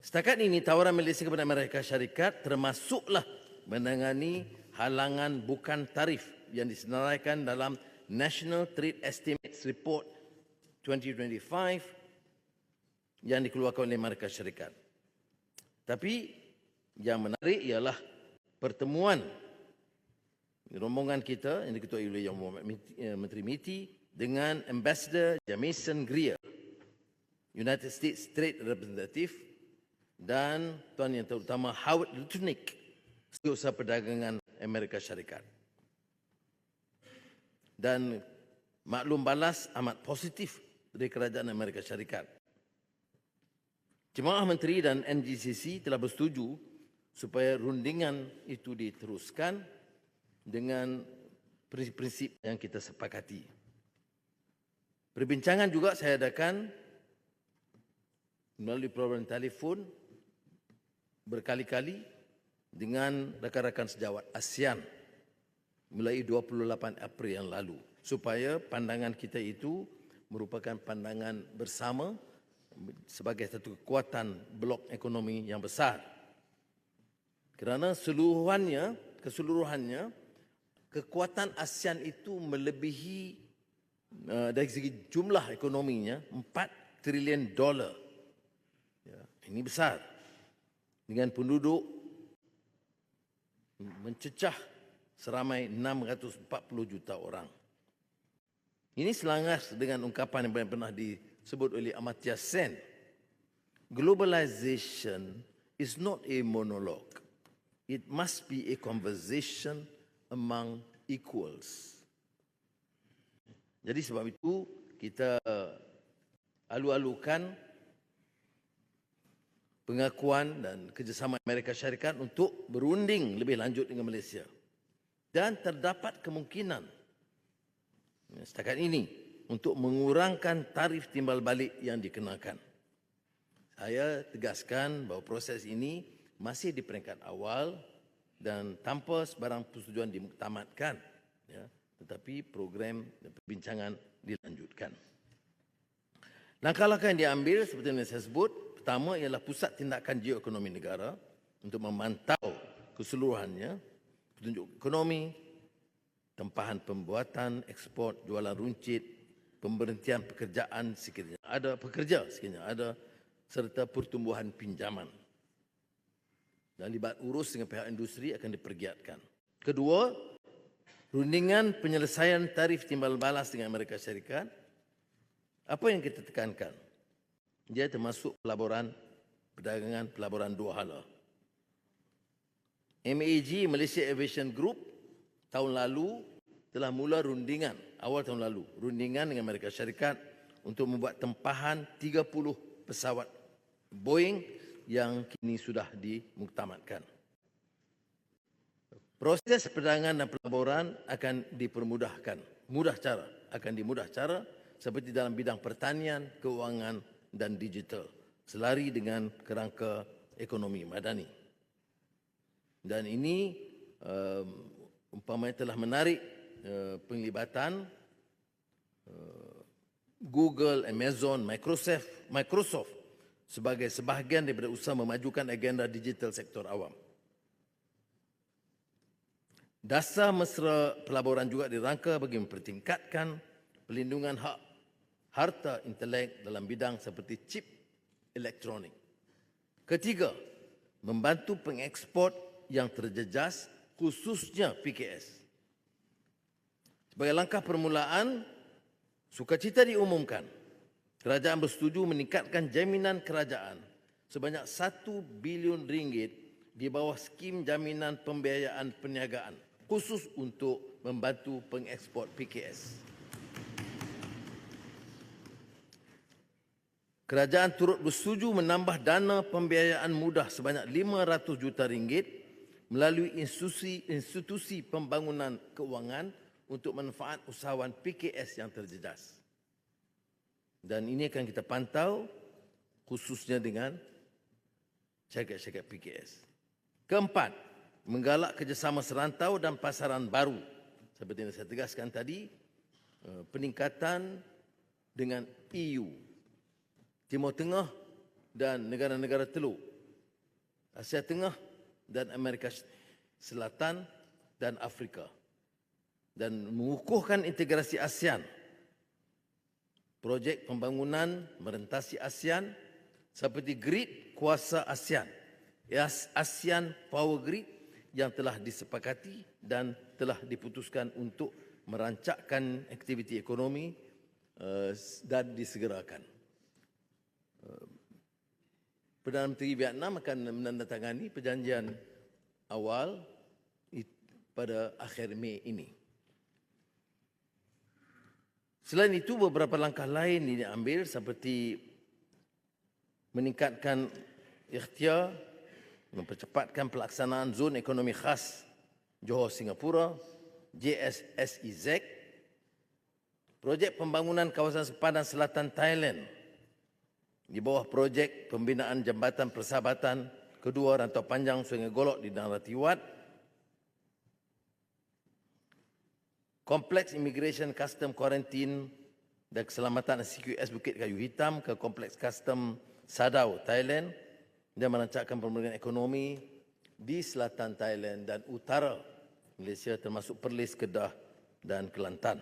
Setakat ini, tawaran Malaysia kepada Amerika Syarikat termasuklah menangani halangan bukan tarif yang disenaraikan dalam National Trade Estimates Report 2025 yang dikeluarkan oleh Amerika Syarikat. Tapi yang menarik ialah pertemuan rombongan kita yang diketuai oleh Yang Berhormat Menteri MITI dengan Ambassador Jamieson Greer, United States Trade Representative, dan Tuan Yang Terutama Howard Lutnick, Setiausaha Perdagangan Amerika Syarikat. Dan maklum balas amat positif dari Kerajaan Amerika Syarikat. Jemaah Menteri dan NGCC telah bersetuju supaya rundingan itu diteruskan dengan prinsip-prinsip yang kita sepakati. Perbincangan juga saya adakan melalui program telefon berkali-kali dengan rakan-rakan sejawat ASEAN mulai 28 April yang lalu supaya pandangan kita itu merupakan pandangan bersama sebagai satu kekuatan blok ekonomi yang besar. Kerana keseluruhannya kekuatan ASEAN itu melebihi dari segi jumlah ekonominya $4 trilion. Ya, ini besar. Dengan penduduk mencecah seramai 640 juta orang. Ini selaras dengan ungkapan yang pernah disebut oleh Amartya Sen. Globalization is not a monologue. It must be a conversation among equals. Jadi sebab itu kita alu-alukan pengakuan dan kerjasama Amerika Syarikat untuk berunding lebih lanjut dengan Malaysia. Dan terdapat kemungkinan setakat ini untuk mengurangkan tarif timbal balik yang dikenakan. Saya tegaskan bahawa proses ini masih di peringkat awal dan tanpa sebarang persetujuan dimuktamadkan, ya, tetapi program dan perbincangan dilanjutkan. Langkah-langkah yang diambil seperti yang saya sebut, pertama ialah pusat tindakan geoekonomi negara untuk memantau keseluruhannya, petunjuk ekonomi, tempahan pembuatan, ekspor, jualan runcit, pemberhentian pekerjaan sekiranya ada, serta pertumbuhan pinjaman. Dan libat urus dengan pihak industri akan dipergiatkan. Kedua, rundingan penyelesaian tarif timbal balas dengan Amerika Syarikat. Apa yang kita tekankan? Dia termasuk pelaburan perdagangan, pelaburan dua hala. MAG, Malaysia Aviation Group, tahun lalu telah mula rundingan, awal tahun lalu, rundingan dengan Amerika Syarikat untuk membuat tempahan 30 pesawat Boeing yang kini sudah dimuktamadkan. Proses perdagangan dan pelaburan akan dipermudahkan, dimudah cara seperti dalam bidang pertanian, keuangan dan digital, selari dengan kerangka ekonomi madani. Dan ini umpamanya telah menarik penglibatan Google, Amazon, Microsoft sebagai sebahagian daripada usaha memajukan agenda digital sektor awam. Dasar mesra pelaburan juga dirangka bagi mempertingkatkan pelindungan hak harta intelek dalam bidang seperti chip elektronik. Ketiga, membantu pengeksport yang terjejas khususnya PKS. Sebagai langkah permulaan, sukacita diumumkan kerajaan bersetuju meningkatkan jaminan kerajaan sebanyak RM1 bilion di bawah skim jaminan pembiayaan perniagaan khusus untuk membantu pengeksport PKS. Kerajaan turut bersetuju menambah dana pembiayaan mudah sebanyak RM500 juta melalui institusi pembangunan keuangan untuk manfaat usahawan PKS yang terjejas. Dan ini akan kita pantau khususnya dengan syarikat-syarikat PKS. Keempat, menggalak kerjasama serantau dan pasaran baru. Seperti yang saya tegaskan tadi, peningkatan dengan EU, Timur Tengah dan negara-negara Teluk Asia Tengah dan Amerika Selatan dan Afrika, dan mengukuhkan integrasi ASEAN. Projek pembangunan merentasi ASEAN seperti Grid Kuasa ASEAN, ASEAN Power Grid yang telah disepakati dan telah diputuskan untuk merancangkan aktiviti ekonomi dan disegerakan. Perdana Menteri Vietnam akan menandatangani perjanjian awal pada akhir Mei ini. Selain itu, beberapa langkah lain diambil seperti meningkatkan ikhtiar, mempercepatkan pelaksanaan zon ekonomi khas Johor Singapura, JSSEZ, projek pembangunan kawasan sepadan selatan Thailand di bawah projek pembinaan jambatan persahabatan kedua rantau panjang Sungai Golok di Narathiwat, Kompleks Immigration Custom Quarantine dan Keselamatan CQS Bukit Kayu Hitam ke Kompleks Custom Sadao, Thailand, dan merancangkan pembangunan ekonomi di selatan Thailand dan utara Malaysia termasuk Perlis, Kedah dan Kelantan.